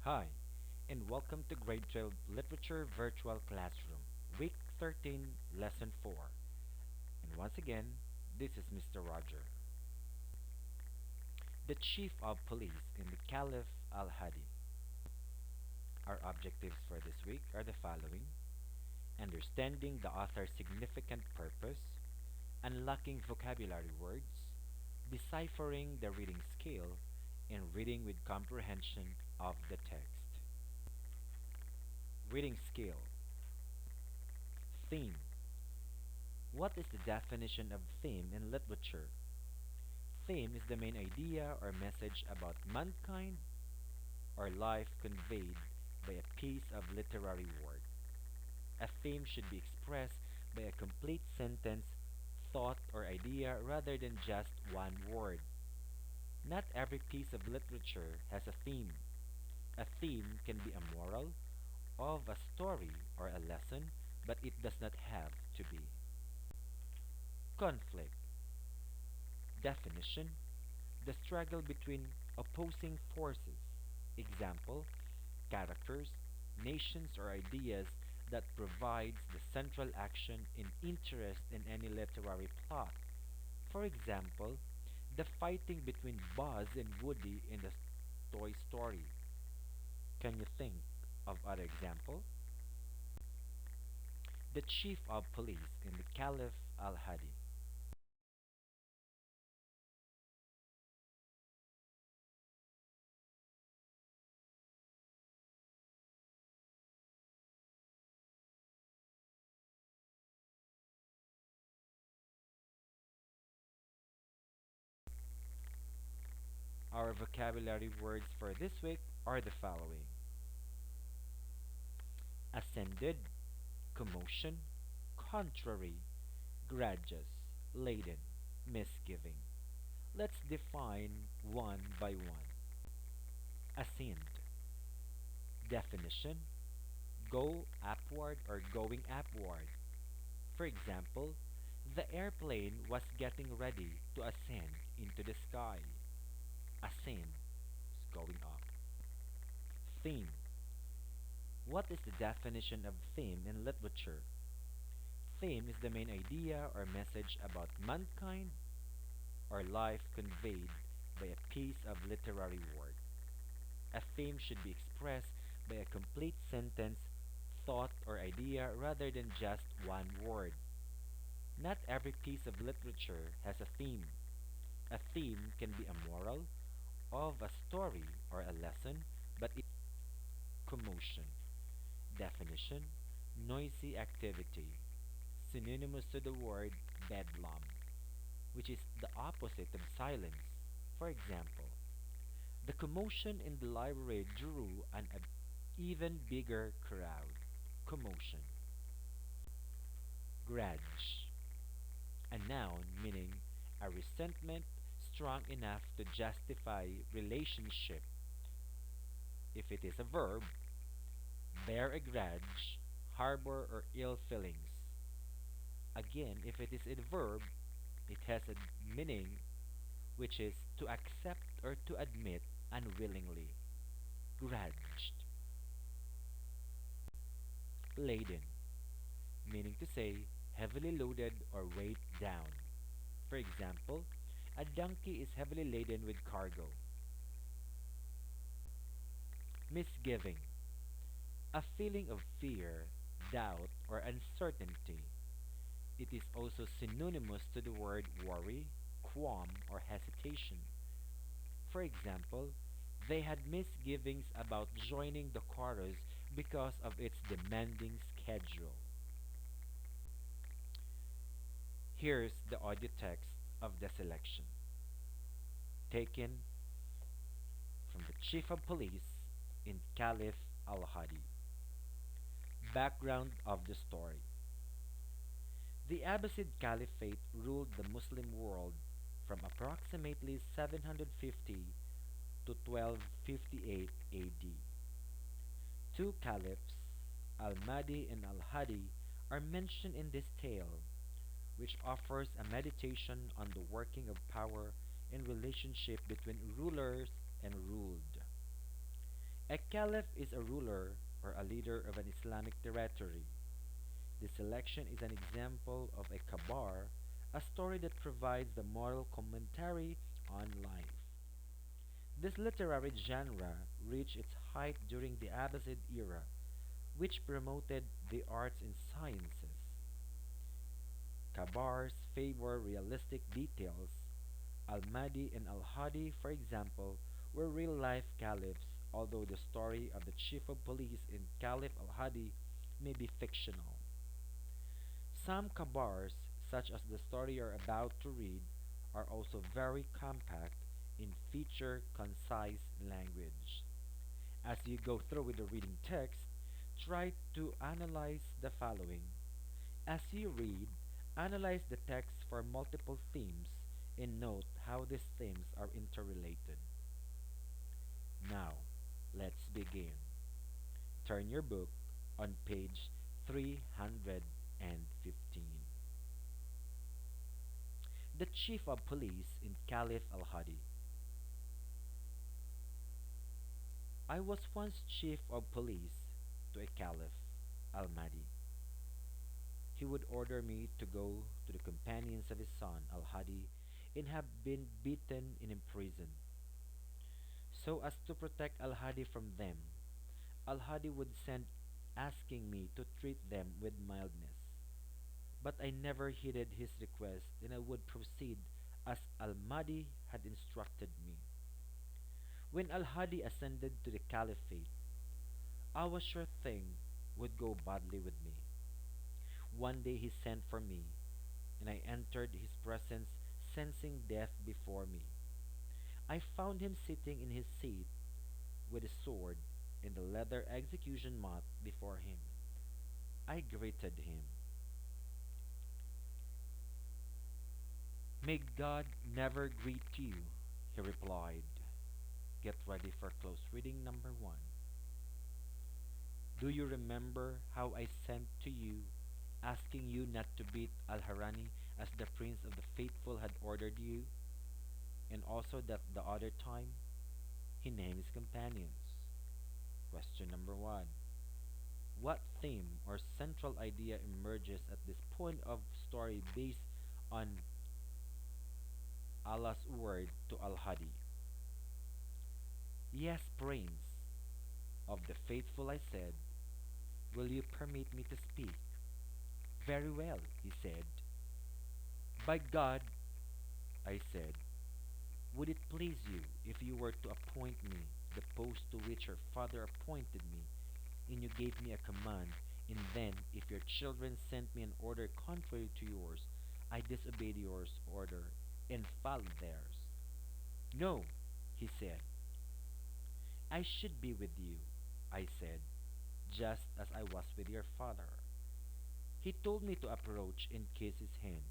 Hi, and welcome to Grade 12 Literature Virtual Classroom, Week 13, Lesson 4. And once again, this is Mr. Roger. The Chief of Police in the Caliph al-Hadi. Our objectives for this week are the following: understanding the author's significant purpose, unlocking vocabulary words, deciphering the reading skill, and reading with comprehension of the text. Reading skill. Theme. What is the definition of theme in literature? Theme is the main idea or message about mankind or life conveyed by a piece of literary work. A theme should be expressed by a complete sentence, thought, or idea rather than just one word. Not every piece of literature has a theme. A theme can be a moral, of a story, or a lesson, but it does not have to be. Conflict. Definition: the struggle between opposing forces. Example: characters, nations, or ideas that provides the central action in interest in any literary plot. For example, the fighting between Buzz and Woody in the Toy Story. Can you think of other example? The chief of police in the Caliph al-Hadi. Our vocabulary words for this week are the following: ascended, commotion, contrary, grudges, laden, misgiving. Let's define one by one. Ascend. Definition: go upward or going upward. For example, the airplane was getting ready to ascend into the sky. Ascend is going up. Theme. What is the definition of theme in literature? Theme is the main idea or message about mankind or life conveyed by a piece of literary work. A theme should be expressed by a complete sentence, thought, or idea rather than just one word. Not every piece of literature has a theme. A theme can be a moral, of a story, or a lesson, but it commotion. Definition: noisy activity, synonymous to the word bedlam, which is the opposite of silence. For example, the commotion in the library drew an even bigger crowd. Commotion. Grudge. A noun meaning a resentment strong enough to justify relationship. If it is a verb, bear a grudge, harbor or ill feelings. Again, if it is a verb, it has a meaning which is to accept or to admit unwillingly. Grudged. Laden, meaning to say heavily loaded or weighed down. For example, a donkey is heavily laden with cargo. Misgiving, a feeling of fear, doubt, or uncertainty. It is also synonymous to the word worry, qualm, or hesitation. For example, they had misgivings about joining the chorus because of its demanding schedule. Here's the audio text of the selection, taken from the Chief of Police in Caliph al-Hadi. Background of the story. The Abbasid Caliphate ruled the Muslim world from approximately 750 to 1258 AD. Two caliphs, Al-Mahdi and Al-Hadi, are mentioned in this tale, which offers a meditation on the working of power and relationship between rulers and ruled. A caliph is a ruler or a leader of an Islamic territory. This selection is an example of a kabar, a story that provides the moral commentary on life. This literary genre reached its height during the Abbasid era, which promoted the arts and sciences. Kabars favor realistic details. Al-Mahdi and Al-Hadi, for example, were real-life caliphs, although the story of the chief of police in Caliph Al-Hadi may be fictional. Some kabars, such as the story you're about to read, are also very compact in feature concise language. As you go through with the reading text, try to analyze the following. As you read, analyze the text for multiple themes and note how these themes are interrelated. Now, let's begin. Turn your book on page 315. The Chief of Police in Caliph al-Hadi. I was once Chief of Police to a Caliph, al-Mahdi. He would order me to go to the companions of his son, al-Hadi, and have been beaten and imprisoned. So as to protect al-Hadi from them, al-Hadi would send asking me to treat them with mildness. But I never heeded his request, and I would proceed as al-Mahdi had instructed me. When al-Hadi ascended to the caliphate, I was sure thing would go badly with me. One day he sent for me, and I entered his presence sensing death before me. I found him sitting in his seat with a sword and the leather execution mat before him. I greeted him. May God never greet you, he replied. Get ready for close reading number one. Do you remember how I sent to you, asking you not to beat Al-Harani as the Prince of the Faithful had ordered you? And also that the other time, he named his companions. Question number one. What theme or central idea emerges at this point of story based on Allah's word to Al-Hadi? Yes, Prince of the Faithful, I said. Will you permit me to speak? Very well, he said. By God, I said, would it please you if you were to appoint me the post to which your father appointed me, and you gave me a command, and then, if your children sent me an order contrary to yours, I disobeyed yours order and followed theirs? No, he said. I should be with you, I said, just as I was with your father. He told me to approach and kiss his hand.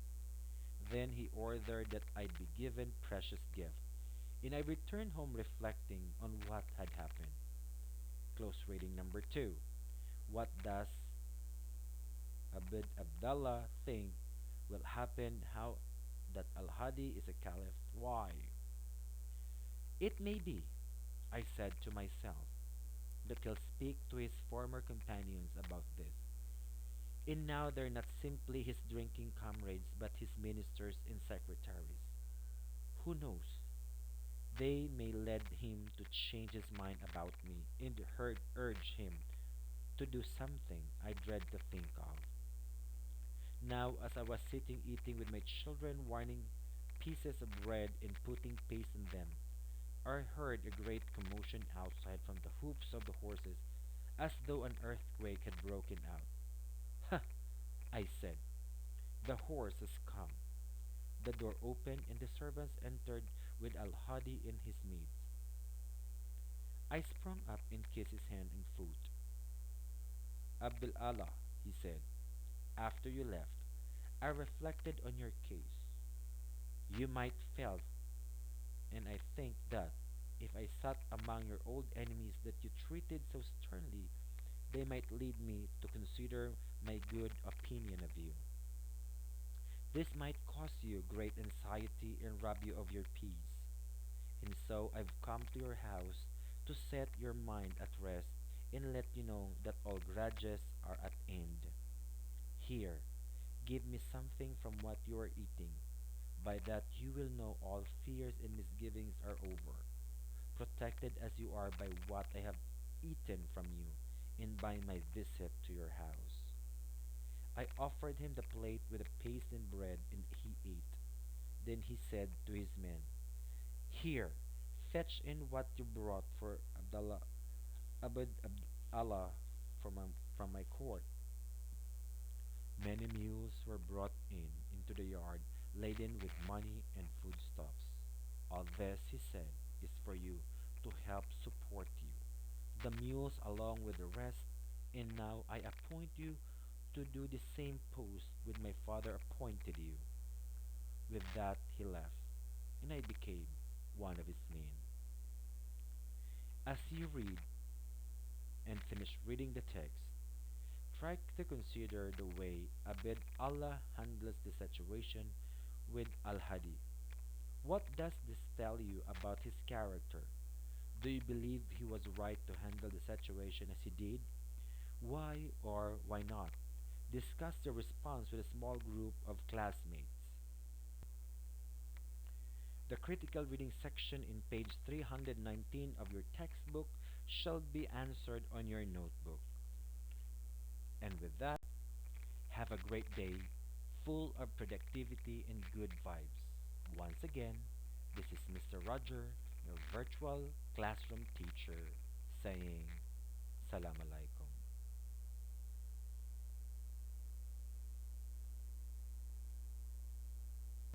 Then he ordered that I be given precious gift, and I returned home reflecting on what had happened. Close reading number two. What does Abd Abdallah think will happen? How that Al-Hadi is a caliph? Why? It may be, I said to myself, that he'll speak to his former companions about this. And now they're not simply his drinking comrades, but his ministers and secretaries. Who knows? They may lead him to change his mind about me and urge him to do something I dread to think of. Now, as I was sitting eating with my children, warming pieces of bread and putting paste in them, I heard a great commotion outside from the hoofs of the horses, as though an earthquake had broken out. Ha! I said, the horse has come. The door opened and the servants entered with Al-Hadi in his maids. I sprang up and kissed his hand and foot. Abdul Allah, he said, after you left, I reflected on your case. You might fail, and I think that if I sat among your old enemies that you treated so sternly, they might lead me to consider my good opinion of you. This might cause you great anxiety and rob you of your peace. And so I've come to your house to set your mind at rest and let you know that all grudges are at end. Here, give me something from what you are eating. By that you will know all fears and misgivings are over, protected as you are by what I have eaten from you, and by my visit to your house. I offered him the plate with the paste and bread, and he ate. Then he said to his men, here, fetch in what you brought for Allah from my court. Many mules were brought in into the yard laden with money and foodstuffs. All this, he said, is for you to help support you, the mules along with the rest, and now I appoint you to do the same post with my father appointed you. With that he left, and I became one of his men. As you read and finish reading the text, try to consider the way Abed Allah handles the situation with Al Hadi. What does this tell you about his character? Do you believe he was right to handle the situation as he did? Why or why not? Discuss your response with a small group of classmates. The critical reading section in page 319 of your textbook shall be answered on your notebook. And with that, have a great day full of productivity and good vibes. Once again, this is Mr. Roger, your virtual classroom teacher, saying Salam alaikum.